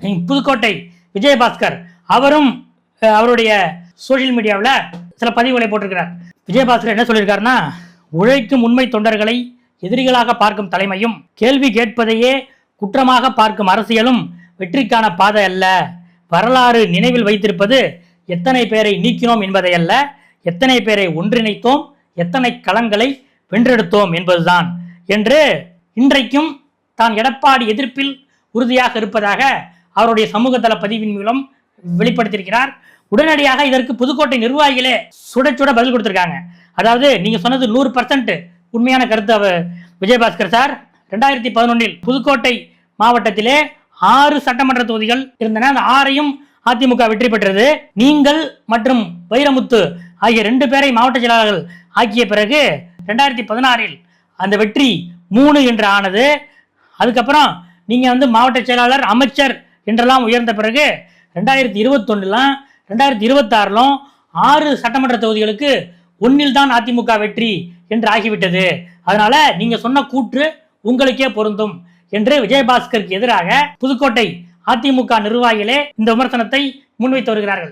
புதுக்கோட்டை விஜயபாஸ்கர் அவரும் அவருடைய சோசியல் மீடியாவில் சில பதிவுகளை போட்டிருக்கிறார். விஜயபாஸ்கர் என்ன சொல்லியிருக்காருன்னா, உழைக்கும் உண்மை தொண்டர்களை எதிரிகளாக பார்க்கும் தலைமையும் கேள்வி கேட்பதையே குற்றமாக பார்க்கும் அரசியலும் வெற்றிக்கான பாதை அல்ல. வரலாறு நினைவில் வைத்திருப்பது எத்தனை பேரை நீக்கினோம் என்பதை அல்ல, எத்தனை பேரை ஒன்றிணைத்தோம், எத்தனை களங்களை வென்றெடுத்தோம் என்பதுதான் என்று இன்றைக்கும் தான் எடப்பாடி எதிர்ப்பில் உறுதியாக இருப்பதாக அவருடைய சமூக தள பதிவின் மூலம் வெளிப்படுத்தியிருக்கிறார். உடனடியாக இதற்கு புதுக்கோட்டை நிர்வாகிகளே சுட சுட பதில் கொடுத்திருக்காங்க. அதாவது நீங்க சொன்னது 100% உண்மையான கருத்து விஜயபாஸ்கர் சார். 2011 புதுக்கோட்டை மாவட்டத்திலே 6 சட்டமன்ற தொகுதிகள் இருந்தன. அந்த 6ஐயும் அதிமுக வெற்றி பெற்றது. நீங்கள் மற்றும் வைரமுத்து ஆகிய 2 பேரை மாவட்ட செயலாளர்கள் ஆக்கிய பிறகு 2016 அந்த வெற்றி 3 என்று ஆனது. அதுக்கப்புறம் நீங்க மாவட்ட செயலாளர், அமைச்சர் என்றெல்லாம் உயர்ந்த பிறகு 2021 2026 6 சட்டமன்ற தொகுதிகளுக்கு 1 தான் அதிமுக வெற்றி என்று ஆகிவிட்டது. அதனால நீங்க சொன்ன கூற்று உங்களுக்கே பொருந்தும் என்று விஜயபாஸ்கருக்கு எதிராக புதுக்கோட்டை அதிமுக நிர்வாகிகளே இந்த விமர்சனத்தை முன்வைத்து வருகிறார்கள்.